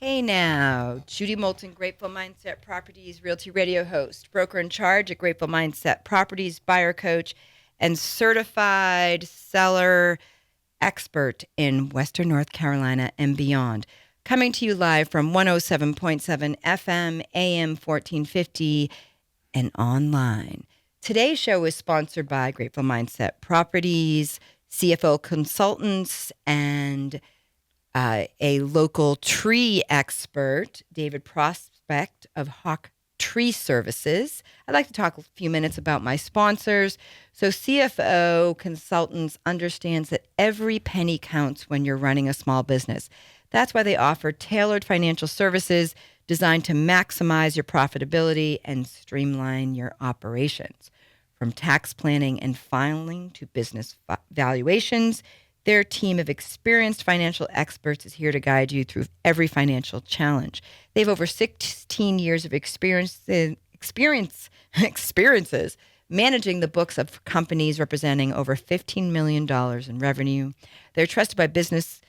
Hey now, Judy Moulton, Grateful Mindset Properties Realty Radio host, broker in charge at Grateful Mindset Properties, buyer coach, and certified seller expert in Western North Carolina and beyond. Coming to you live from 107.7 FM, AM 1450, and online. Today's show is sponsored by Grateful Mindset Properties, CFO Consultants, and a local tree expert, David Prospect of Hawk Tree Services. I'd like to talk a few minutes about my sponsors. So CFO Consultants understands that every penny counts when you're running a small business. That's why they offer tailored financial services designed to maximize your profitability and streamline your operations. From tax planning and filing to business valuations, their team of experienced financial experts is here to guide you through every financial challenge. They have over 16 years of experiences managing the books of companies representing over $15 million in revenue. They're trusted by businesses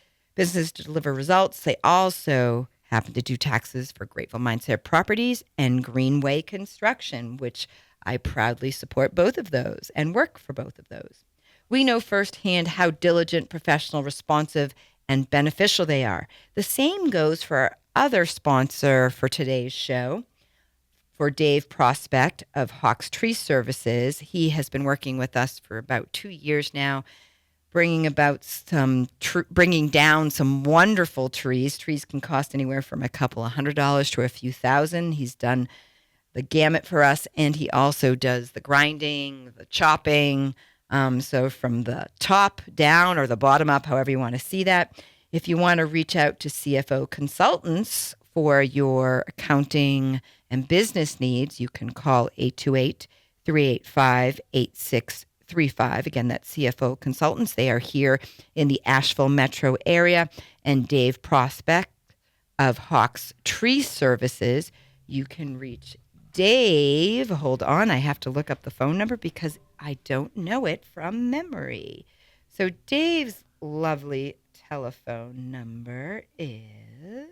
to deliver results. They also happen to do taxes for Grateful Mindset Properties and Greenway Construction, which I proudly support both of those and work for both of those. We know firsthand how diligent, professional, responsive, and beneficial they are. The same goes for our other sponsor for today's show, for Dave Prospect of Hawks Tree Services. He has been working with us for about 2 years now, bringing down some wonderful trees. Trees can cost anywhere from a couple of $100 to a few thousand. He's done the gamut for us, and he also does the grinding, the chopping. So from the top down or the bottom up, however you want to see that. If you want to reach out to CFO Consultants for your accounting and business needs, you can call 828-385-8635. Again, that's CFO Consultants. They are here in the Asheville metro area. And Dave Prospect of Hawks Tree Services, you can reach Dave. Hold on, I have to look up the phone number because I don't know it from memory. So Dave's lovely telephone number is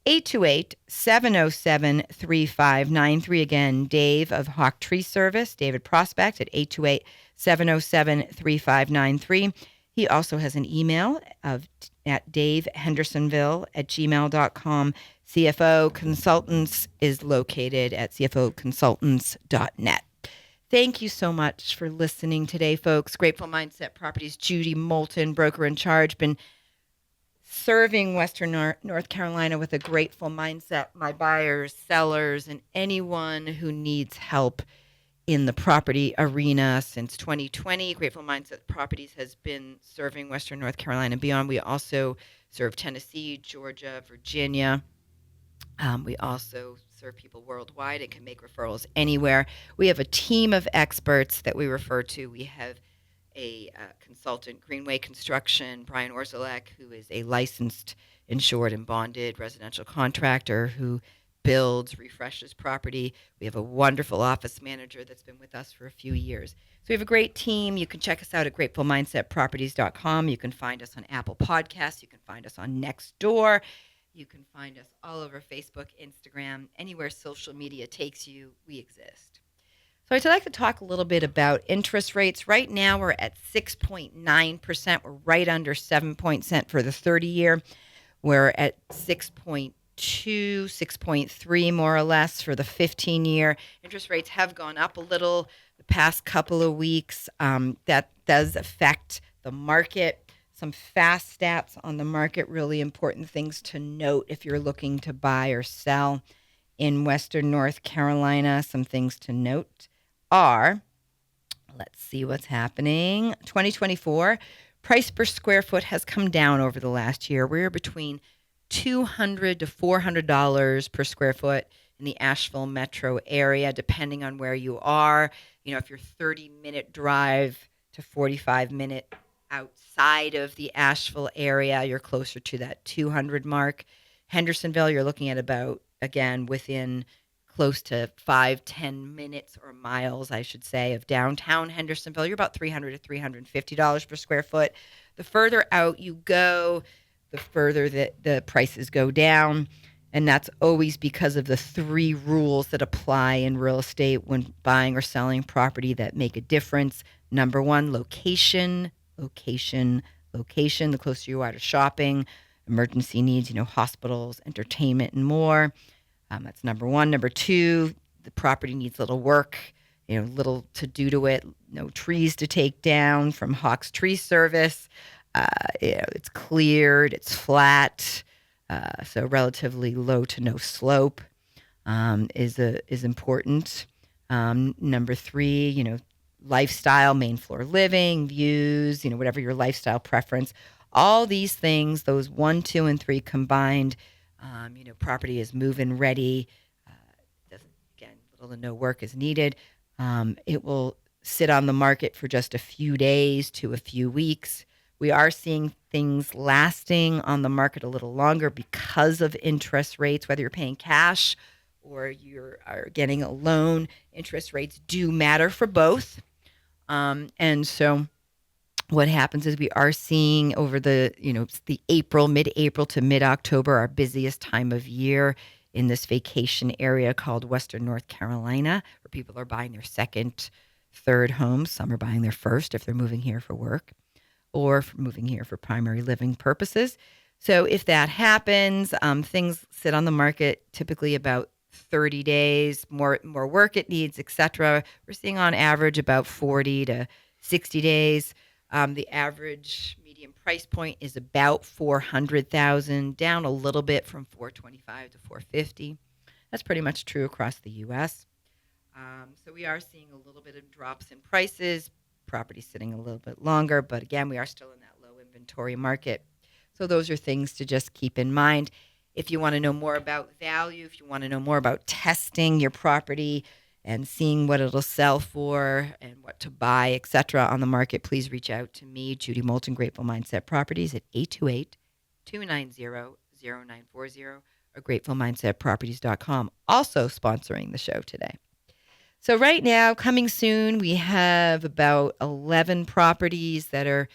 828-707-3593. Again, Dave of Hawk Tree Service, David Prospect at 828-707-3593. He also has an email at davehendersonville@gmail.com. CFO Consultants is located at cfoconsultants.net. Thank you so much for listening today, folks. Grateful Mindset Properties, Judy Moulton, broker in charge, been serving Western North Carolina with a grateful mindset. My buyers, sellers, and anyone who needs help in the property arena since 2020. Grateful Mindset Properties has been serving Western North Carolina and beyond. We also serve Tennessee, Georgia, Virginia. We also serve people worldwide and can make referrals anywhere. We have a team of experts that we refer to. We have a consultant, Greenway Construction, Brian Orzalek, who is a licensed, insured, and bonded residential contractor who builds, refreshes property. We have a wonderful office manager that's been with us for a few years. So we have a great team. You can check us out at gratefulmindsetproperties.com. You can find us on Apple Podcasts. You can find us on Nextdoor. You can find us all over Facebook, Instagram, anywhere social media takes you, we exist. So I'd like to talk a little bit about interest rates. Right now we're at 6.9%. We're right under 7% for the 30-year. We're at 6.2, 6.3 more or less for the 15-year. Interest rates have gone up a little the past couple of weeks. That does affect the market. Some fast stats on the market, really important things to note if you're looking to buy or sell in Western North Carolina. Some things to note are, let's see what's happening. 2024, price per square foot has come down over the last year. We're between $200 to $400 per square foot in the Asheville metro area, depending on where you are. You know, if you're 30-minute drive to 45-minute outside of the Asheville area, you're closer to that 200 mark. Hendersonville, you're looking at about, again, within close to 5-10 minutes or miles, I should say, of downtown Hendersonville. You're about $300 to $350 per square foot. The further out you go, the further that the prices go down. And that's always because of the three rules that apply in real estate when buying or selling property that make a difference. Number one, location, location, location. The closer you are to shopping, emergency needs, hospitals, entertainment, and more. That's number one. Number two, the property needs little work, little to do to it, no trees to take down from Hawks Tree Service. It's cleared, it's flat, so relatively low to no slope is important. Number three, lifestyle, main floor living, views, whatever your lifestyle preference. All these things, those 1, 2, and 3 combined, property is move-in ready. Again, little to no work is needed. It will sit on the market for just a few days to a few weeks. We are seeing things lasting on the market a little longer because of interest rates, whether you're paying cash or you are getting a loan. Interest rates do matter for both. And so what happens is we are seeing over the mid-April to mid-October, our busiest time of year in this vacation area called Western North Carolina, where people are buying their second, third homes. Some are buying their first if they're moving here for work or moving here for primary living purposes. So if that happens, things sit on the market typically about 30 days, more work it needs, etc. We're seeing on average about 40 to 60 days. The average median price point is about $400,000, down a little bit from $425,000 to $450,000. That's pretty much true across the U.S. So we are seeing a little bit of drops in prices, property sitting a little bit longer, but again, we are still in that low inventory market. So those are things to just keep in mind. If you want to know more about value, if you want to know more about testing your property and seeing what it'll sell for and what to buy, etc. on the market, please reach out to me, Judy Moulton, Grateful Mindset Properties at 828-290-0940 or gratefulmindsetproperties.com, also sponsoring the show today. So right now, coming soon, we have about 11 properties that are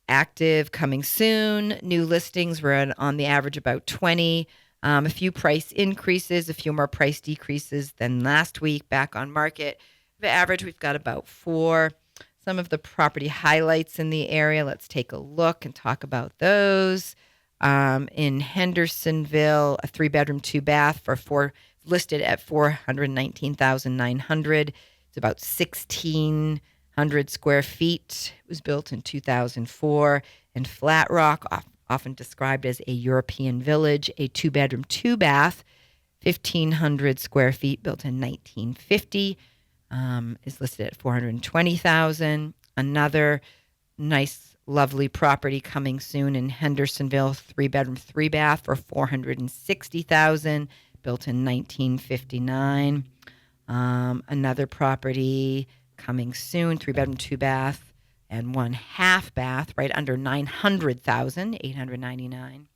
active coming soon. New listings, we're on the average about 20. A few price increases, a few more price decreases than last week back on market. The average, we've got about 4. Some of the property highlights in the area, let's take a look and talk about those. In Hendersonville, a 3-bedroom, 2-bath listed at $419,900. It's about 1,600 square feet. It was built in 2004. And Flat Rock, often described as a European village, a 2-bedroom, 2-bath, 1,500 square feet, built in 1950, is listed at $420,000. Another nice, lovely property coming soon in Hendersonville, 3-bedroom, 3-bath for $460,000, built in 1959. Another property coming soon, 3-bedroom, 2-bath, and 1 half-bath, right under $900,000,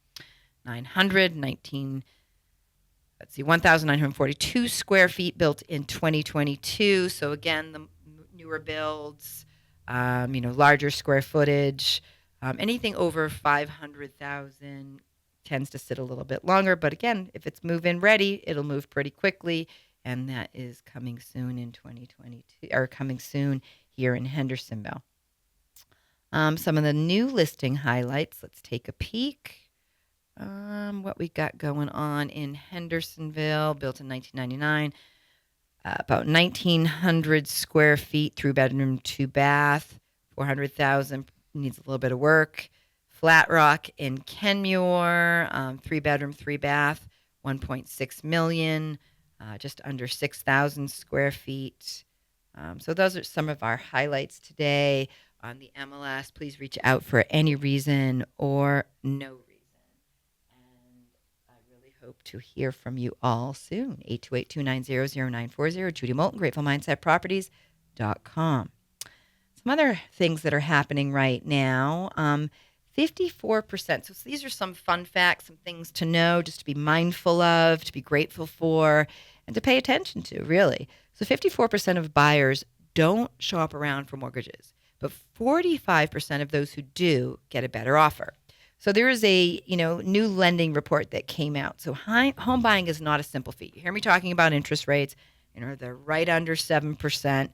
$899,900, 1,942 square feet, built in 2022. So again, the newer builds, larger square footage, anything over 500,000 tends to sit a little bit longer. But again, if it's move-in ready, it'll move pretty quickly. And that is coming soon in 2022, or coming soon here in Hendersonville. Some of the new listing highlights. Let's take a peek. What we got going on in Hendersonville, built in 1999. About 1,900 square feet, 3-bedroom, 2-bath, 400,000, needs a little bit of work. Flat Rock in Kenmure, 3-bedroom, 3-bath, 1.6 million, just under 6,000 square feet. So those are some of our highlights today on the MLS. Please reach out for any reason or no reason. And I really hope to hear from you all soon. 828-290-0940, Judy Moulton, gratefulmindsetproperties.com. Some other things that are happening right now. 54%. So these are some fun facts, some things to know, just to be mindful of, to be grateful for, and to pay attention to, really. So 54% of buyers don't shop around for mortgages, but 45% of those who do get a better offer. So there is a new lending report that came out. So home buying is not a simple feat. You hear me talking about interest rates, they're right under 7%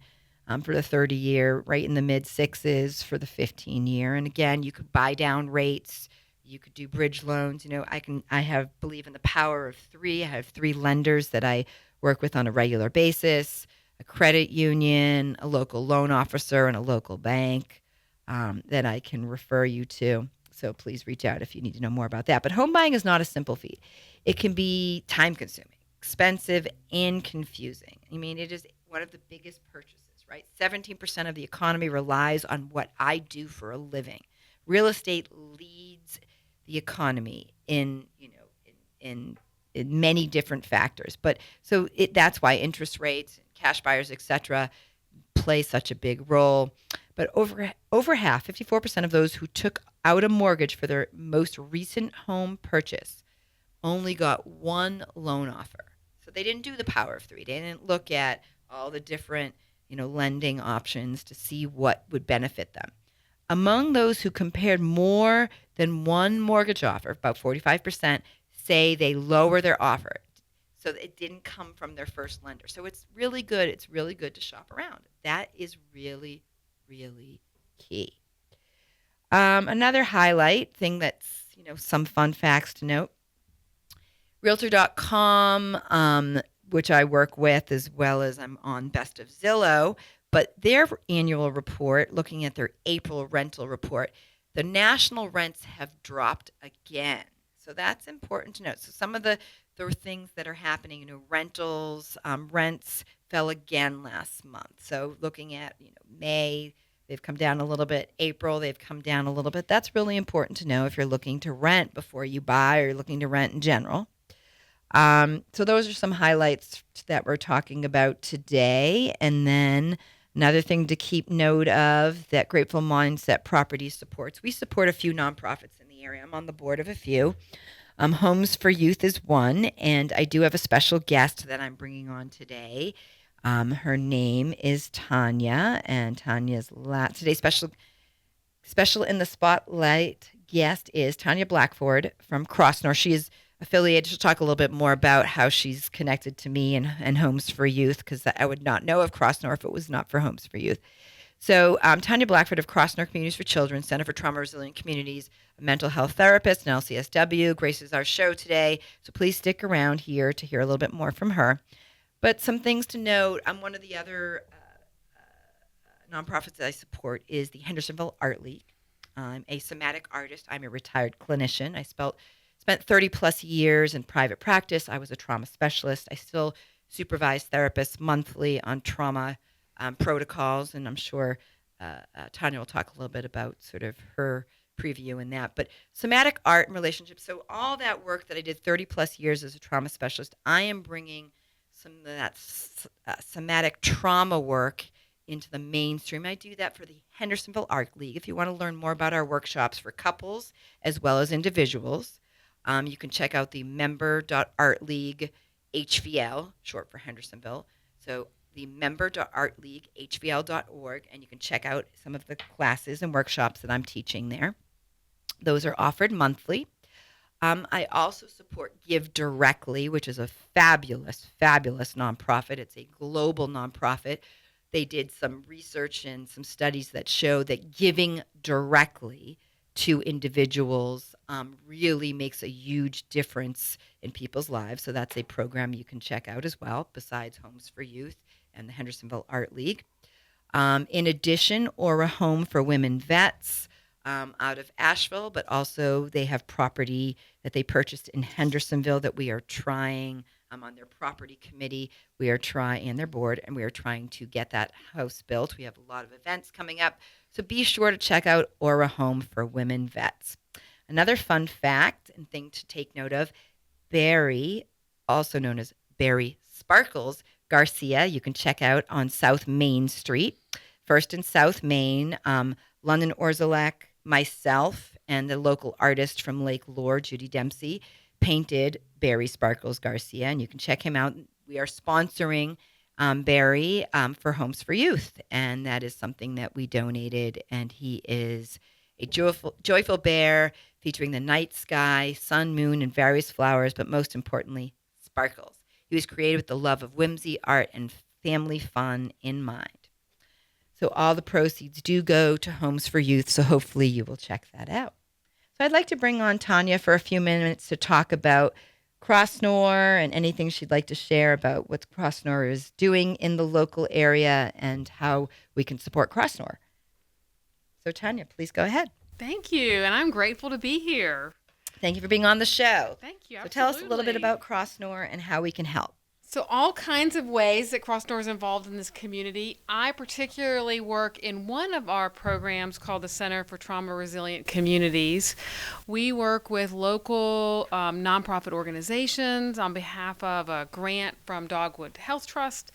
for the 30-year, right in the mid sixes for the 15-year. And again, you could buy down rates, you could do bridge loans. I believe in the power of three. I have three lenders that I work with on a regular basis: a credit union, a local loan officer, and a local bank that I can refer you to. So please reach out if you need to know more about that. But home buying is not a simple feat. It can be time consuming, expensive, and confusing. It is one of the biggest purchases, right? 17% of the economy relies on what I do for a living. Real estate leads the economy in many different factors. But that's why interest rates, cash buyers, etc., play such a big role. But over half, 54% of those who took out a mortgage for their most recent home purchase only got one loan offer. So they didn't do the power of three. They didn't look at all the different, lending options to see what would benefit them. Among those who compared more than one mortgage offer, about 45% say they lower their offer. So it didn't come from their first lender. So it's really good. It's really good to shop around. That is really, really key. Another highlight thing that's, some fun facts to note. Realtor.com, which I work with, as well as I'm on Best of Zillow, but their annual report, looking at their April rental report, the national rents have dropped again. So that's important to note. So some of the things that are happening, rentals, rents fell again last month. So looking at, May, they've come down a little bit. April, they've come down a little bit. That's really important to know if you're looking to rent before you buy or looking to rent in general. So those are some highlights that we're talking about today. And then another thing to keep note of that Grateful Mindset Properties supports. We support a few nonprofits in the area. I'm on the board of a few. Homes for Youth is one, and I do have a special guest that I'm bringing on today. Her name is Tanya, and Tanya's today's special in the spotlight guest is Tanya Blackford from Crossnore. She is affiliated. She'll talk a little bit more about how she's connected to me and Homes for Youth, because I would not know of Crossnore if it was not for Homes for Youth. So Tanya Blackford of Crossnore Communities for Children, Center for Trauma Resilient Communities, a mental health therapist, and LCSW, graces our show today. So please stick around here to hear a little bit more from her. But some things to note, one of the other nonprofits that I support is the Hendersonville Art League. I'm a somatic artist. I'm a retired clinician. I spent 30 plus years in private practice. I was a trauma specialist. I still supervise therapists monthly on trauma protocols, and I'm sure Tanya will talk a little bit about sort of her preview in that. But somatic art and relationships, so all that work that I did 30 plus years as a trauma specialist, I am bringing some of that somatic trauma work into the mainstream. I do that for the Hendersonville Art League. If you want to learn more about our workshops for couples as well as individuals, you can check out the member.artleague HVL, short for Hendersonville. So the member.artleaguehvl.org, and you can check out some of the classes and workshops that I'm teaching there. Those are offered monthly. I also support Give Directly, which is a fabulous, fabulous nonprofit. It's a global nonprofit. They did some research and some studies that show that giving directly to individuals really makes a huge difference in people's lives. So that's a program you can check out as well, besides Homes for Youth and the Hendersonville Art League. In addition, Aura Home for Women Vets out of Asheville, but also they have property that they purchased in Hendersonville that we are trying. I'm on their property committee. We are trying, and their board, and we are trying to get that house built. We have a lot of events coming up. So be sure to check out Aura Home for Women Vets. Another fun fact and thing to take note of, Barry, also known as Barry Sparkles Garcia, you can check out on South Main Street. First in South Main, London Orzalek, myself, and the local artist from Lake Lore, Judy Dempsey, painted Barry Sparkles Garcia, and you can check him out. We are sponsoring Barry for Homes for Youth, and that is something that we donated, and he is a joyful bear, featuring the night sky, sun, moon, and various flowers, but most importantly, sparkles. He was created with the love of whimsy, art, and family fun in mind. So all the proceeds do go to Homes for Youth, so hopefully you will check that out. So I'd like to bring on Tanya for a few minutes to talk about Crossnore and anything she'd like to share about what Crossnore is doing in the local area and how we can support Crossnore. So Tanya, please go ahead. Thank you, and I'm grateful to be here. Thank you for being on the show. Thank you. So tell us a little bit about Crossnore and how we can help. So all kinds of ways that Crossnore is involved in this community. I particularly work in one of our programs called the Center for Trauma Resilient Communities. We work with local nonprofit organizations on behalf of a grant from Dogwood Health Trust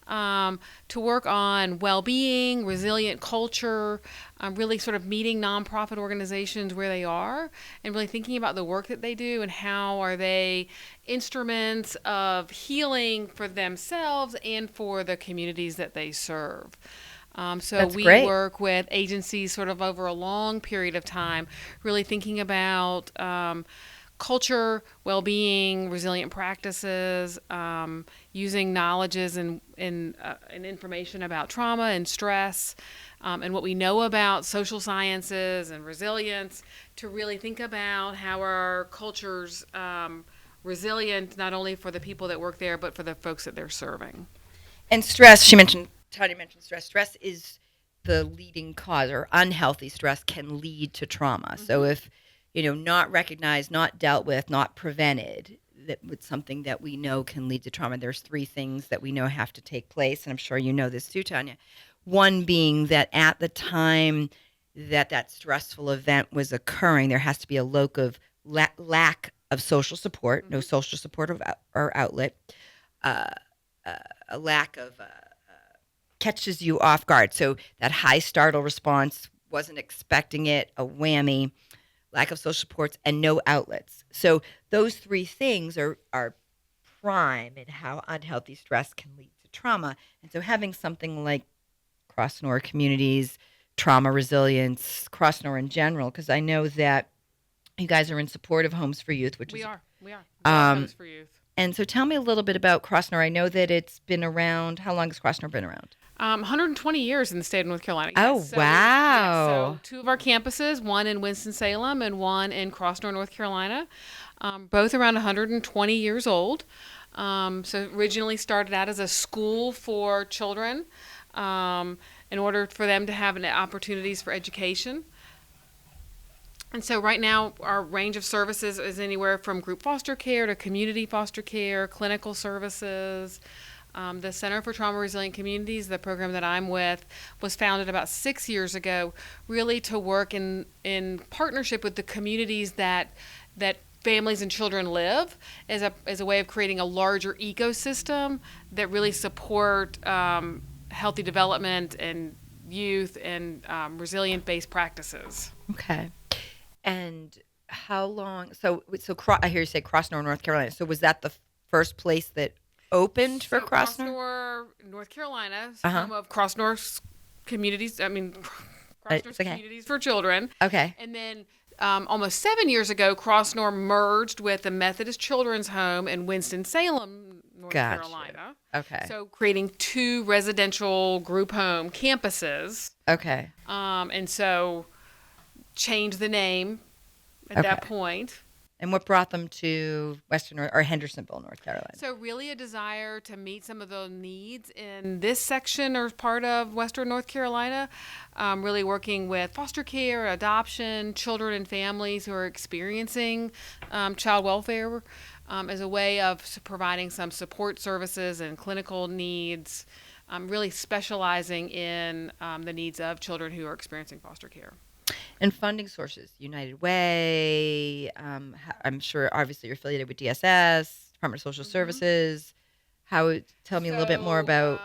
to work on well-being, resilient culture, really sort of meeting nonprofit organizations where they are and really thinking about the work that they do and how are they instruments of healing for themselves and for the communities that they serve. That's we great. work with agencies sort of over a long period of time, really thinking about culture, well-being, resilient practices, using knowledges and information about trauma and stress, and what we know about social sciences and resilience to really think about how our culture's resilient not only for the people that work there but for the folks that they're serving. And stress, Tanya mentioned stress. Stress is the leading cause, or unhealthy stress can lead to trauma. Mm-hmm. So if not recognized, not dealt with, not prevented, that was something that we know can lead to trauma. There's 3 things that we know have to take place, and I'm sure you know this too, Tanya. One being that at the time that stressful event was occurring, there has to be a lack of social support, no social support or outlet, a lack of catches you off guard. So that high startle response, wasn't expecting it, a whammy, lack of social supports, and no outlets. So those 3 things are prime in how unhealthy stress can lead to trauma. And so having something like Crossnore Communities, trauma resilience, Crossnore in general, because I know that you guys are in support of Homes for Youth, which we is... are. We are Homes for Youth. And so tell me a little bit about Crossnore. I know that it's been around. How long has Crossnore been around? 120 years in the state of North Carolina. Oh, yes. wow. So 2 of our campuses, one in Winston-Salem and one in Crossnore, North Carolina, both around 120 years old. So originally started out as a school for children in order for them to have opportunities for education. And so right now our range of services is anywhere from group foster care to community foster care, clinical services. The Center for Trauma Resilient Communities, the program that I'm with, was founded about 6 years ago, really to work in partnership with the communities that families and children live, as a way of creating a larger ecosystem that really support healthy development and youth and resilient-based practices. Okay. And how long? So I hear you say Crossnore, North Carolina. So was that the first place that opened for Crossnore? Crossnore, North Carolina, home of Crossnore's communities. Crossnore's Communities for Children. Okay. And then almost 7 years ago, Crossnore merged with the Methodist Children's Home in Winston-Salem, North Carolina. Okay. So creating 2 residential group home campuses. Okay. And so changed the name at that point. And what brought them to Hendersonville, North Carolina? So really a desire to meet some of the needs in this section or part of Western North Carolina, really working with foster care, adoption, children and families who are experiencing child welfare as a way of providing some support services and clinical needs, really specializing in the needs of children who are experiencing foster care. And funding sources, United Way, I'm sure obviously you're affiliated with DSS, Department of Social Services. Tell me a little bit more about...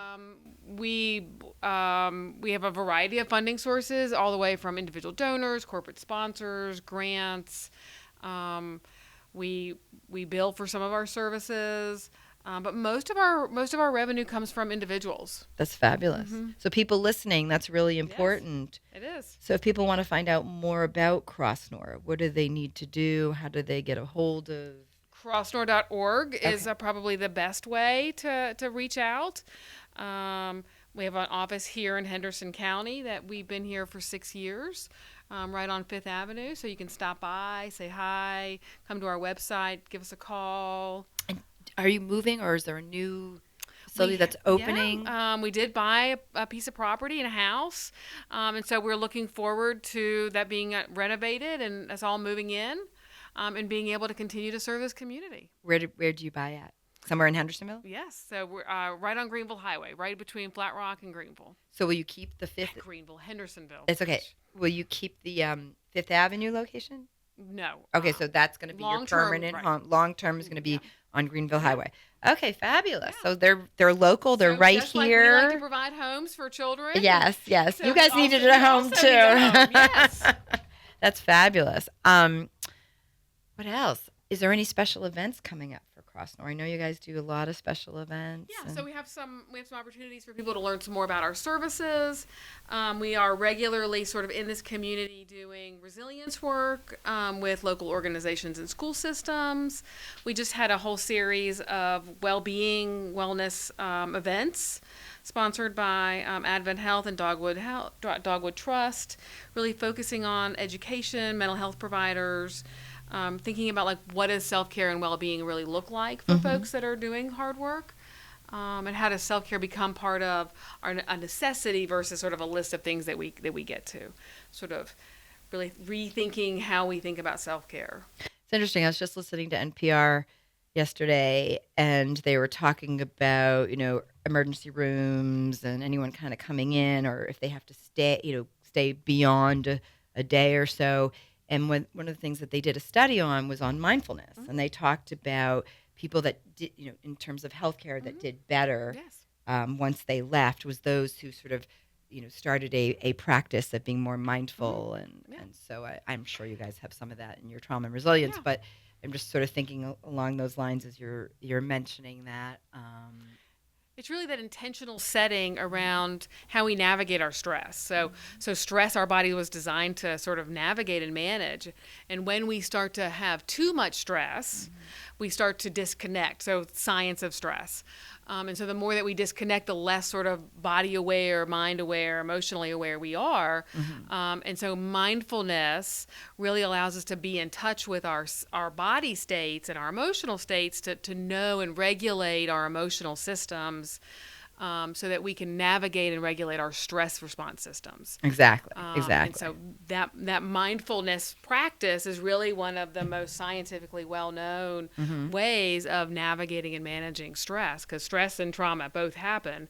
We have a variety of funding sources, all the way from individual donors, corporate sponsors, grants. We bill for some of our services. But most of our revenue comes from individuals. That's fabulous. So people listening, that's really important. It is. So if people want to find out more about Crossnore, what do they need to do? How do they get a hold of? Crossnore.org is probably the best way to reach out. We have an office here in Henderson County that we've been here for 6 years, right on Fifth Avenue. So you can stop by, say hi, come to our website, give us a call. And are you moving, or is there a new facility that's opening? Yeah. We did buy a piece of property and a house, and so we're looking forward to that being renovated and us all moving in, and being able to continue to serve this community. Where do you buy at? Somewhere in Hendersonville? Yes, so we're right on Greenville Highway, right between Flat Rock and Greenville. So will you keep the Fifth? Greenville, Hendersonville. It's okay. Will you keep the Fifth Avenue location? No. Okay, so that's going to be your permanent home. Long term is going to be on Greenville Highway. Okay, fabulous. Yeah. So they're local. They're right just here. Like we like to provide homes for children. Yes. So you guys needed a home too. Yes. That's fabulous. What else? Is there any special events coming up for Crossnore? I know you guys do a lot of special events. Yeah, so we have some opportunities for people to learn some more about our services. We are regularly sort of in this community doing resilience work with local organizations and school systems. We just had a whole series of well-being, wellness events sponsored by Advent Health and Dogwood Trust, really focusing on education, mental health providers, thinking about like what does self-care and well-being really look like for folks that are doing hard work, and how does self-care become part of a necessity versus sort of a list of things that we get to, sort of really rethinking how we think about self-care. It's interesting. I was just listening to NPR yesterday, and they were talking about emergency rooms and anyone kind of coming in, or if they have to stay beyond a day or so. And one of the things that they did a study on was on mindfulness. And they talked about people that did, in terms of healthcare, that did better once they left, was those who sort of, started a practice of being more mindful. And so I'm sure you guys have some of that in your trauma and resilience. But I'm just sort of thinking along those lines as you're mentioning that. It's really that intentional setting around how we navigate our stress. So stress, our body was designed to sort of navigate and manage. And when we start to have too much stress, we start to disconnect. So science of stress. And so the more that we disconnect, the less sort of body aware, mind aware, emotionally aware we are. And so mindfulness really allows us to be in touch with our body states and our emotional states to know and regulate our emotional systems, so that we can navigate and regulate our stress response systems. Exactly. And so that mindfulness practice is really one of the most scientifically well-known ways of navigating and managing stress, because stress and trauma both happen,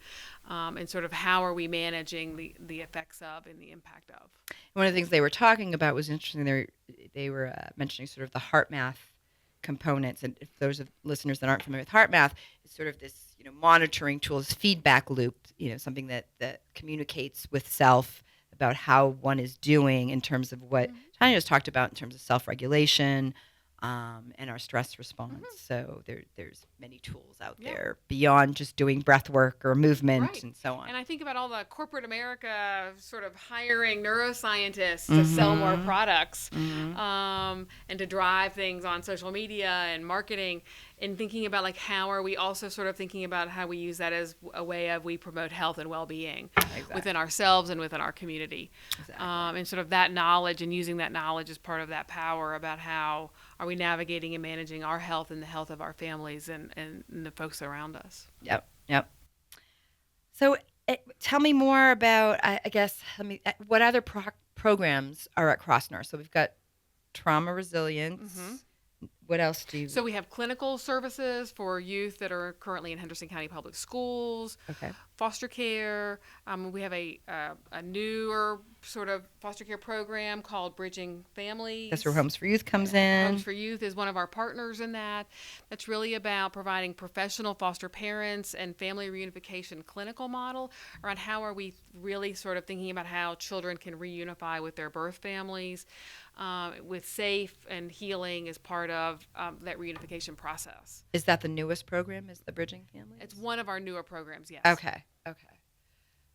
and sort of how are we managing the effects of and the impact of. One of the things they were talking about was interesting. They were mentioning sort of the heart math components, and if those of listeners that aren't familiar with heart math, it's sort of this monitoring tool, this feedback loop, something that communicates with self about how one is doing in terms of what Tanya just talked about in terms of self-regulation, and our stress response. So there's many tools out there beyond just doing breath work or movement and so on. And I think about all the corporate America sort of hiring neuroscientists to sell more products, and to drive things on social media and marketing, and thinking about like how are we also sort of thinking about how we use that as a way of we promote health and well-being within ourselves and within our community. And sort of that knowledge and using that knowledge as part of that power about how are we navigating and managing our health and the health of our families and the folks around us. Yep. So tell me more about, what other programs are at Crossnore? So we've got trauma resilience. What else do you? So we have clinical services for youth that are currently in Henderson County Public Schools. Okay. foster care. We have a newer sort of foster care program called Bridging Families. That's where Homes for Youth comes in. Homes for Youth is one of our partners in that. That's really about providing professional foster parents and family reunification clinical model around how are we really sort of thinking about how children can reunify with their birth families with safe and healing as part of that reunification process. Is that the newest program, is the Bridging Families? It's one of our newer programs, yes. Okay.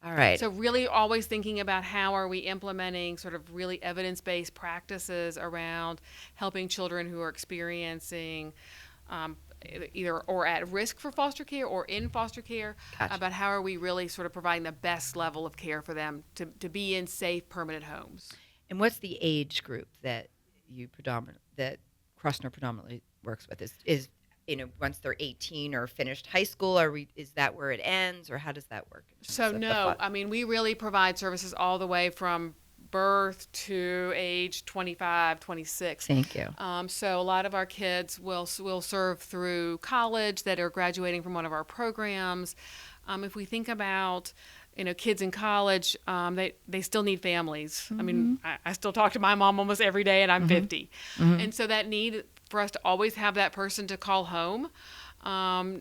All right. So really always thinking about how are we implementing sort of really evidence-based practices around helping children who are experiencing either or at risk for foster care or in foster care, Gotcha. about how are we really sort of providing the best level of care for them to be in safe, permanent homes. And what's the age group that Crossnore predominantly works with? Is once they're 18 or finished high school, is that where it ends, or how does that work? So no, I mean, we really provide services all the way from birth to age 25, 26. Thank you. So a lot of our kids will serve through college that are graduating from one of our programs. If we think about kids in college, they still need families. Mm-hmm. I mean, I still talk to my mom almost every day, and I'm 50. Mm-hmm. And so that need for us to always have that person to call home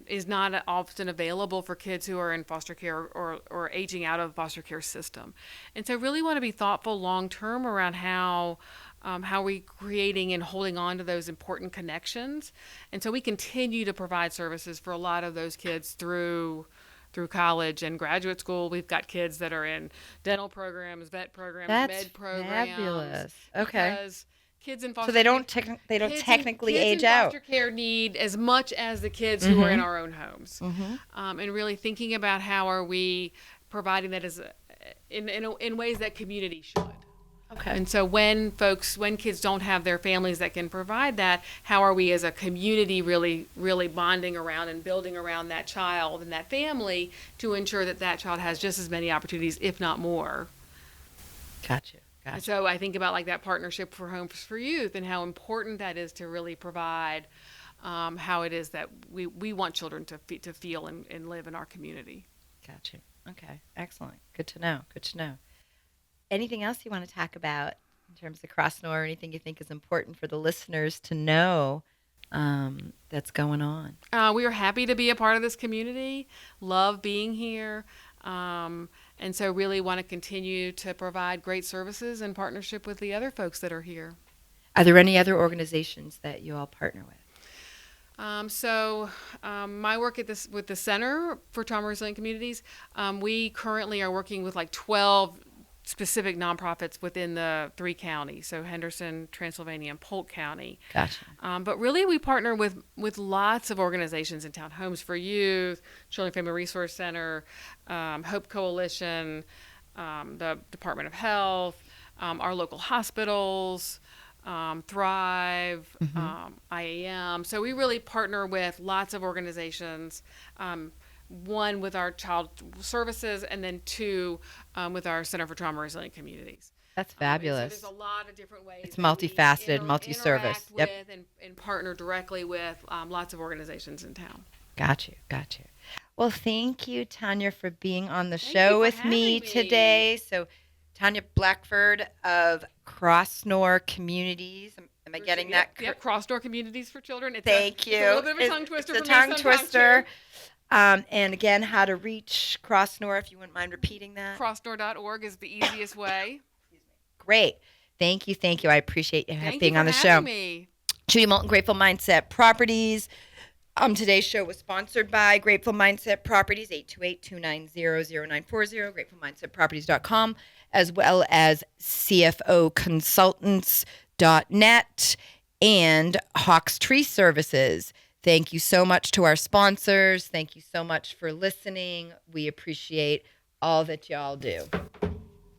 is not often available for kids who are in foster care or aging out of the foster care system. And so really want to be thoughtful long-term around how we creating and holding on to those important connections. And so we continue to provide services for a lot of those kids through college and graduate school. We've got kids that are in dental programs, vet programs, med programs. That's fabulous. Okay. Because kids in foster so they don't technically age out. Kids in foster care need as much as the kids who are in our own homes, and really thinking about how are we providing that as in ways that community should. Okay. And so when kids don't have their families that can provide that, how are we as a community really, really bonding around and building around that child and that family to ensure that child has just as many opportunities, if not more. Gotcha. And so I think about like that partnership for Homes for Youth and how important that is to really provide how it is that we want children to feel and live in our community. Gotcha. Okay. Excellent. Good to know. Anything else you want to talk about in terms of Crossnore, or anything you think is important for the listeners to know that's going on? We are happy to be a part of this community, love being here, and so really want to continue to provide great services in partnership with the other folks that are here. Are there any other organizations that you all partner with? My work with the Center for Trauma Resilient Communities, we currently are working with like 12 specific nonprofits within the 3 counties, so Henderson, Transylvania, and Polk County. Gotcha. But really, we partner with lots of organizations in town: Homes for Youth, Children and Family Resource Center, Hope Coalition, the Department of Health, our local hospitals, Thrive, IAM. So we really partner with lots of organizations. One with our child services, and then 2 with our Center for Trauma Resilient Communities. That's fabulous. So there's a lot of different ways. It's multifaceted, multi-service. Interact with and partner directly with lots of organizations in town. Got you. Well, thank you, Tanya, for being on the show with me today. So, Tanya Blackford of Crossnore Communities. Am I getting that? Yep, Crossnore Communities for Children. Thank you. It's a little bit of a tongue twister. It's a tongue twister. And again, how to reach Crossnore, if you wouldn't mind repeating that. Crossnore.org is the easiest way. Great. Thank you. I appreciate you being on the show. Thank you for having me. Judy Moulton, Grateful Mindset Properties. Today's show was sponsored by Grateful Mindset Properties, 828-290-0940, gratefulmindsetproperties.com, as well as CFOconsultants.net and Hawks Tree Services. Thank you so much to our sponsors. Thank you so much for listening. We appreciate all that y'all do.